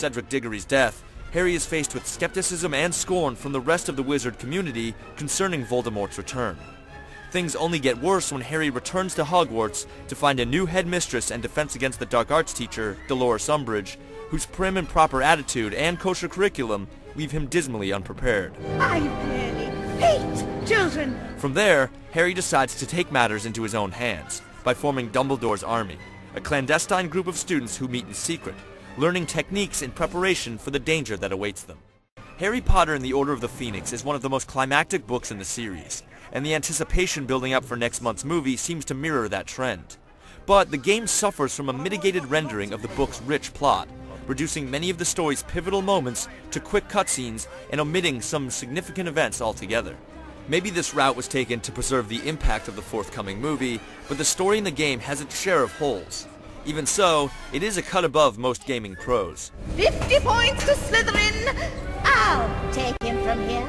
Cedric Diggory's death, Harry is faced with skepticism and scorn from the rest of the wizard community concerning Voldemort's return. Things only get worse when Harry returns to Hogwarts to find a new headmistress and Defense Against the Dark Arts teacher, Dolores Umbridge, whose prim and proper attitude and kosher curriculum leave him dismally unprepared. I really hate children! From there, Harry decides to take matters into his own hands by forming Dumbledore's Army, a clandestine group of students who meet in secret, learning techniques in preparation for the danger that awaits them. Harry Potter and the Order of the Phoenix is one of the most climactic books in the series, and the anticipation building up for next month's movie seems to mirror that trend. But the game suffers from a mitigated rendering of the book's rich plot, reducing many of the story's pivotal moments to quick cutscenes and omitting some significant events altogether. Maybe this route was taken to preserve the impact of the forthcoming movie, but the story in the game has its share of holes. Even so, it is a cut above most gaming pros. 50 points to Slytherin! I'll take him from here.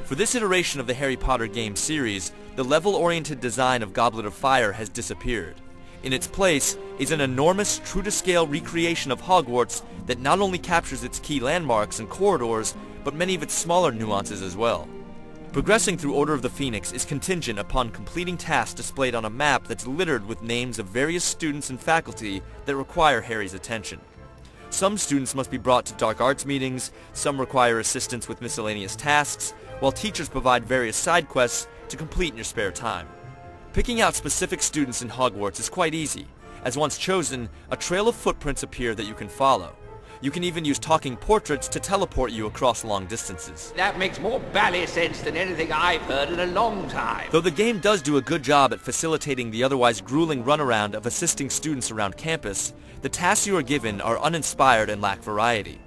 For this iteration of the Harry Potter game series, the level-oriented design of Goblet of Fire has disappeared. In its place is an enormous, true-to-scale recreation of Hogwarts that not only captures its key landmarks and corridors, but many of its smaller nuances as well. Progressing through Order of the Phoenix is contingent upon completing tasks displayed on a map that's littered with names of various students and faculty that require Harry's attention. Some students must be brought to dark arts meetings, some require assistance with miscellaneous tasks, while teachers provide various side quests to complete in your spare time. Picking out specific students in Hogwarts is quite easy, as once chosen, a trail of footprints appear that you can follow. You can even use talking portraits to teleport you across long distances. That makes more bally sense than anything I've heard in a long time. Though the game does do a good job at facilitating the otherwise grueling runaround of assisting students around campus, the tasks you are given are uninspired and lack variety.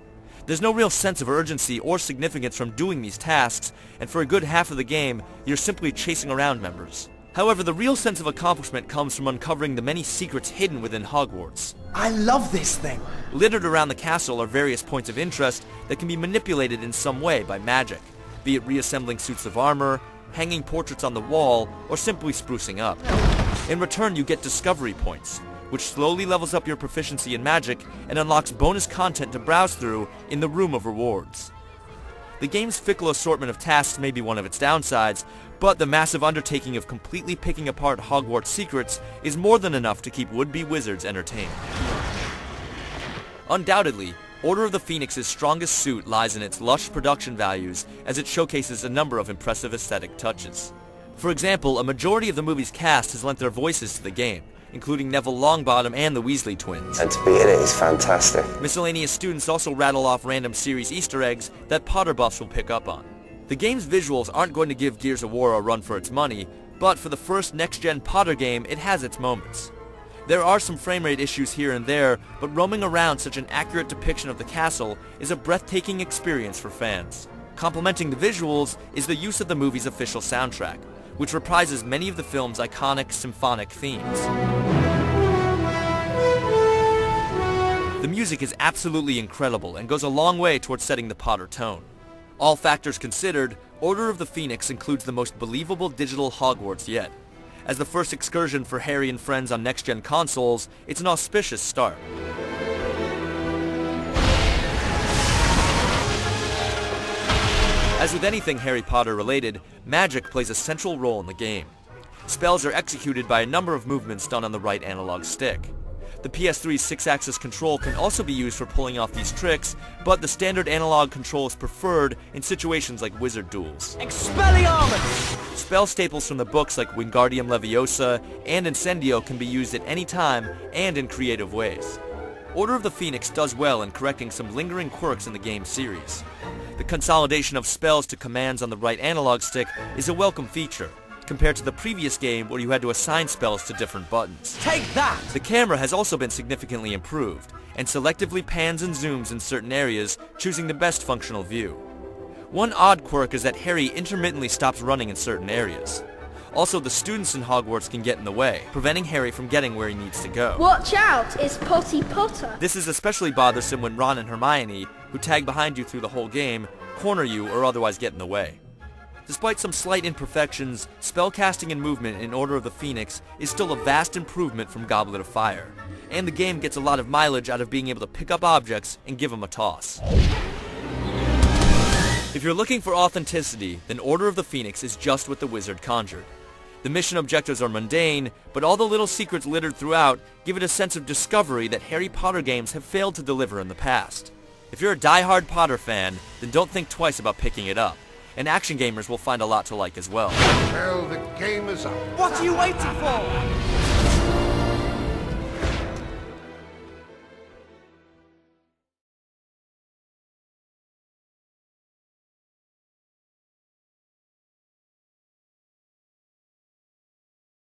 There's no real sense of urgency or significance from doing these tasks, and for a good half of the game, you're simply chasing around members. However, the real sense of accomplishment comes from uncovering the many secrets hidden within Hogwarts. I love this thing! Littered around the castle are various points of interest that can be manipulated in some way by magic, be it reassembling suits of armor, hanging portraits on the wall, or simply sprucing up. In return, you get discovery points, which slowly levels up your proficiency in magic and unlocks bonus content to browse through in the Room of Rewards. The game's fickle assortment of tasks may be one of its downsides, but the massive undertaking of completely picking apart Hogwarts secrets is more than enough to keep would-be wizards entertained. Undoubtedly, Order of the Phoenix's strongest suit lies in its lush production values, as it showcases a number of impressive aesthetic touches. For example, a majority of the movie's cast has lent their voices to the game, including Neville Longbottom and the Weasley twins. And to be in it is fantastic. Miscellaneous students also rattle off random series Easter eggs that Potter buffs will pick up on. The game's visuals aren't going to give Gears of War a run for its money, but for the first next-gen Potter game, it has its moments. There are some frame rate issues here and there, but roaming around such an accurate depiction of the castle is a breathtaking experience for fans. Complementing the visuals is the use of the movie's official soundtrack, which reprises many of the film's iconic symphonic themes. The music is absolutely incredible and goes a long way towards setting the Potter tone. All factors considered, Order of the Phoenix includes the most believable digital Hogwarts yet. As the first excursion for Harry and friends on next-gen consoles, it's an auspicious start. As with anything Harry Potter related, magic plays a central role in the game. Spells are executed by a number of movements done on the right analog stick. The PS3's 6-axis control can also be used for pulling off these tricks, but the standard analog control is preferred in situations like wizard duels. Expelliarmus! Spell staples from the books like Wingardium Leviosa and Incendio can be used at any time and in creative ways. Order of the Phoenix does well in correcting some lingering quirks in the game series. The consolidation of spells to commands on the right analog stick is a welcome feature, compared to the previous game where you had to assign spells to different buttons. Take that! The camera has also been significantly improved, and selectively pans and zooms in certain areas, choosing the best functional view. One odd quirk is that Harry intermittently stops running in certain areas. Also, the students in Hogwarts can get in the way, preventing Harry from getting where he needs to go. Watch out, it's Potty Potter. This is especially bothersome when Ron and Hermione, who tag behind you through the whole game, corner you or otherwise get in the way. Despite some slight imperfections, spellcasting and movement in Order of the Phoenix is still a vast improvement from Goblet of Fire, and the game gets a lot of mileage out of being able to pick up objects and give them a toss. If you're looking for authenticity, then Order of the Phoenix is just what the wizard conjured. The mission objectives are mundane, but all the little secrets littered throughout give it a sense of discovery that Harry Potter games have failed to deliver in the past. If you're a die-hard Potter fan, then don't think twice about picking it up, and action gamers will find a lot to like as well. Well, the game is up. What are you waiting for?